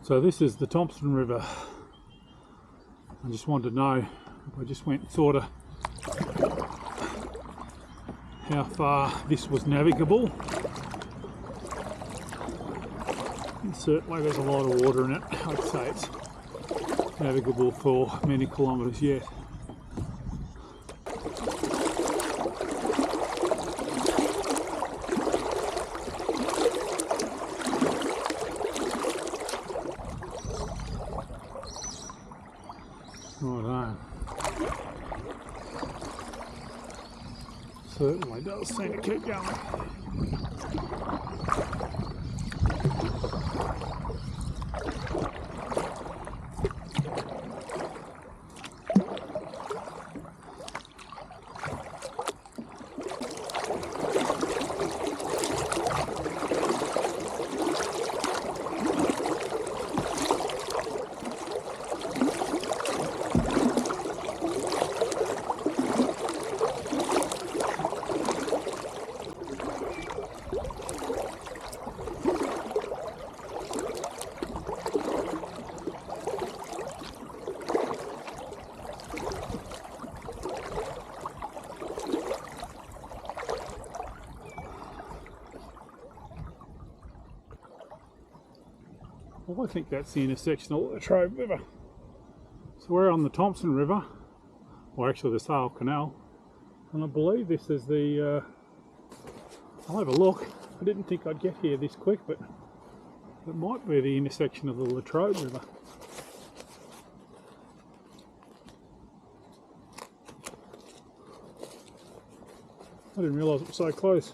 So this is the Thomson River. I just wanted to know, I just went sort of how far this was navigable. And certainly there's a lot of water in it. I'd say it's navigable for many kilometres yet. Righto. Certainly does seem to keep going. Well, I think that's the intersection of the Latrobe River. So we're on the Thomson River, or actually the Sale Canal, and I believe this is the, I'll have a look. I didn't think I'd get here this quick, but it might be the intersection of the Latrobe River. I didn't realise it was so close.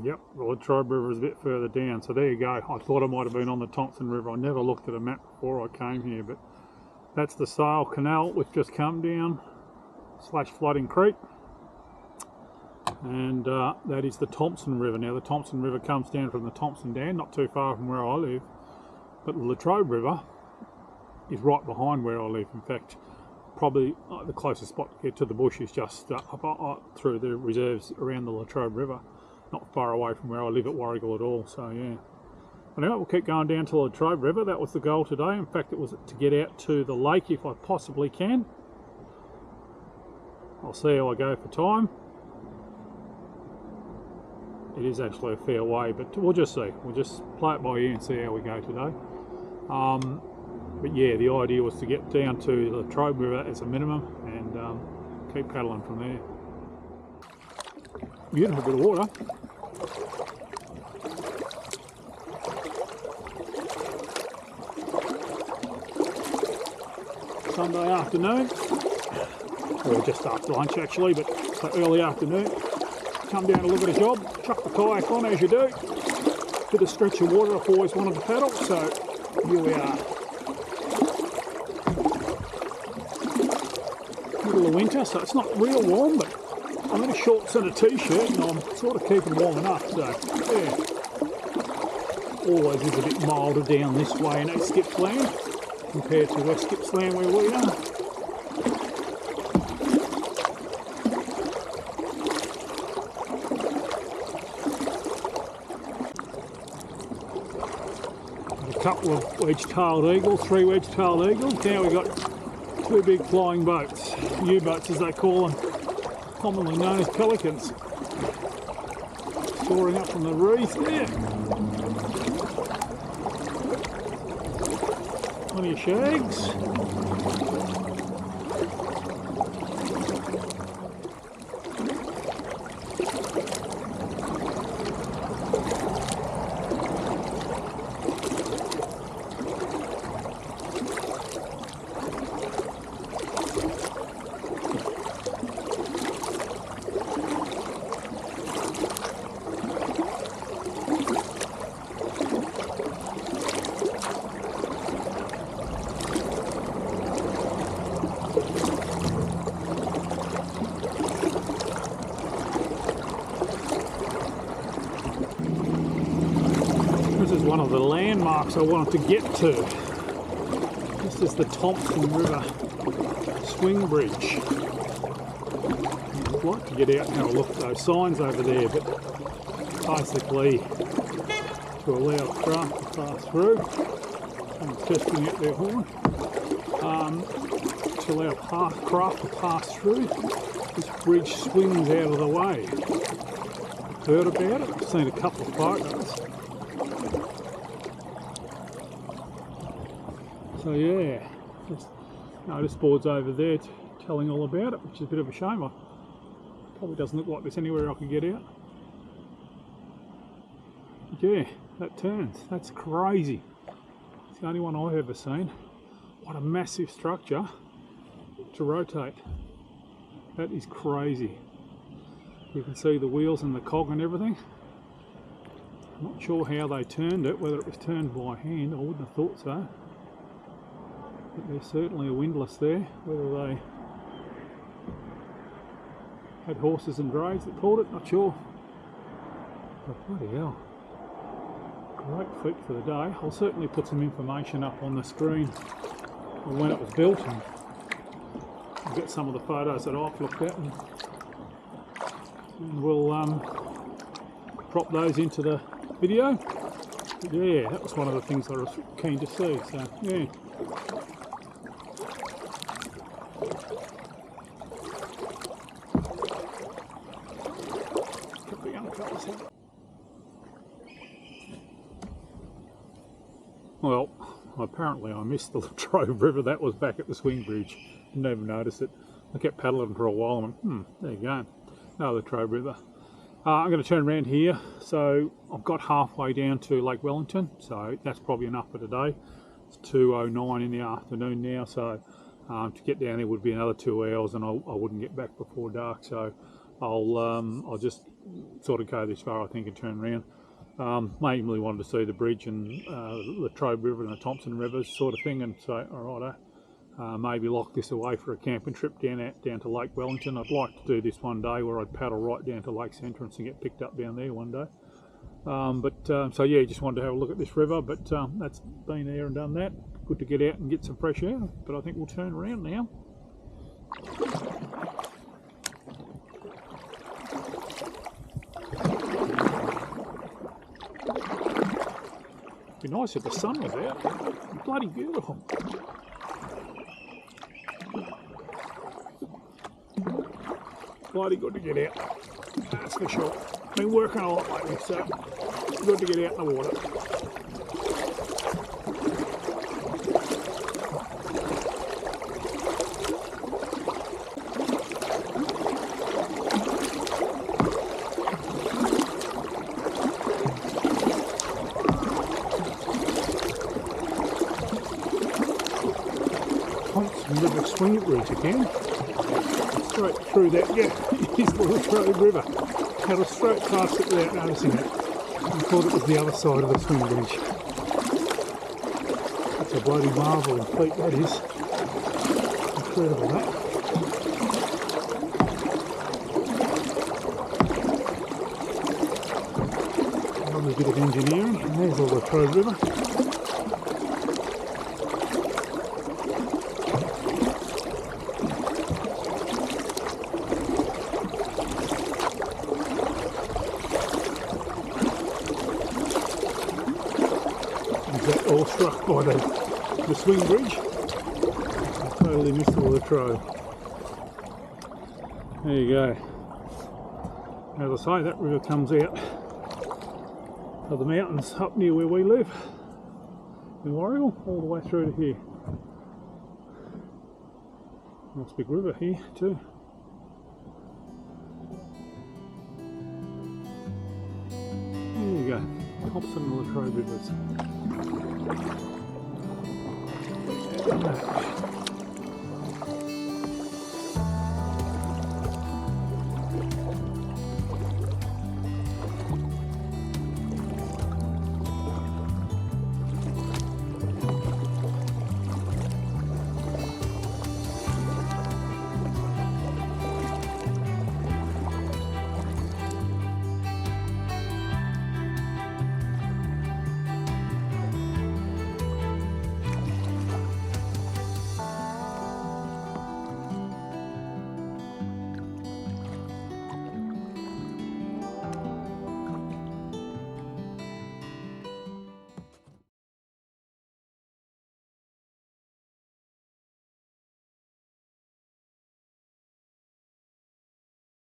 Yep, the Latrobe River is a bit further down, so there you go. I thought I might have been on the Thomson River. I never looked at a map before I came here, but that's the Sale Canal, which just come down, / Flooding Creek. And that is the Thomson River. Now the Thomson River comes down from the Thomson Dam, not too far from where I live, but the Latrobe River is right behind where I live. In fact, probably the closest spot to get to the bush is just through the reserves around the Latrobe River. Not far away from where I live at Warrigal at all, so yeah. But anyway, we'll keep going down to the Latrobe River. That was the goal today. In fact, it was to get out to the lake if I possibly can. I'll see how I go for time. It is actually a fair way, but we'll just see. We'll just play it by ear and see how we go today. But yeah, the idea was to get down to the Latrobe River as a minimum and keep paddling from there. Beautiful bit of water. Sunday afternoon, or just after lunch actually, but so early afternoon. Come down to look at a job, chuck the kayak on as you do. Bit of stretch of water I've always wanted to paddle, so here we are. Middle of winter, so it's not real warm, but I'm in a shorts and a t-shirt and I'm sort of keeping warm enough, so yeah. Always is a bit milder down this way in East Gippsland compared to West Gippsland where we are. A couple of wedge-tailed eagles, 3 wedge-tailed eagles. Now we've got 2 big flying boats, U-boats as they call them, commonly known as pelicans, soaring up from the reef there. Plenty of shags. This is one of the landmarks I wanted to get to. This is the Thomson River swing bridge. I'd like to get out and have a look at those signs over there, but basically to allow craft to pass through. I'm testing out their horn. To allow craft to pass through, this bridge swings out of the way. I've heard about it, I've seen a couple of photos. So yeah, just notice boards over there telling all about it, which is a bit of a shame. It probably doesn't look like there's anywhere I could get out. But yeah, that turns. That's crazy. It's the only one I've ever seen. What a massive structure to rotate. That is crazy. You can see the wheels and the cog and everything. I'm not sure how they turned it, whether it was turned by hand. I wouldn't have thought so. But there's certainly a windlass there. Whether they had horses and drays that pulled it, not sure. But bloody hell. Great feat for the day. I'll certainly put some information up on the screen on when it was built, and I'll get some of the photos that I've looked at, and we'll drop those into the video. But yeah, that was one of the things I was keen to see, so yeah. Got the young fellas here. Well, apparently I missed the Latrobe River. That was back at the swing bridge. Didn't even notice it. I kept paddling for a while and went, there you go. No, the Latrobe River. I'm going to turn around here. So I've got halfway down to Lake Wellington. So that's probably enough for today. It's 2:09 in the afternoon now. So to get down there would be another 2 hours, and I wouldn't get back before dark. So I'll just sort of go this far, I think, and turn around. Mainly wanted to see the bridge and the Latrobe River and the Thomson Rivers sort of thing, and so alright, maybe lock this away for a camping trip down to Lake Wellington. I'd like to do this one day where I'd paddle right down to Lake's entrance and get picked up down there one day. So yeah, just wanted to have a look at this river, but that's been there and done that. Good to get out and get some fresh air, but I think we'll turn around now. Be nice if the sun was out. Bloody beautiful. Bloody good to get out. That's for sure. Been working a lot lately, so good to get out in the water. Thomson River swing bridge again. Straight through that, yeah, here's the Latrobe River. Paddle straight past it without noticing it. I thought it was the other side of the swing bridge. That's a bloody marvel and feat, that is. Incredible, that. Lovely bit of engineering, and there's the Latrobe River. All struck by the swing bridge. I totally missed the Latrobe. There you go. As I say, that river comes out of the mountains up near where we live in Warrigal, all the way through to here. Nice big river here too. There you go, Thomson and Latrobe rivers.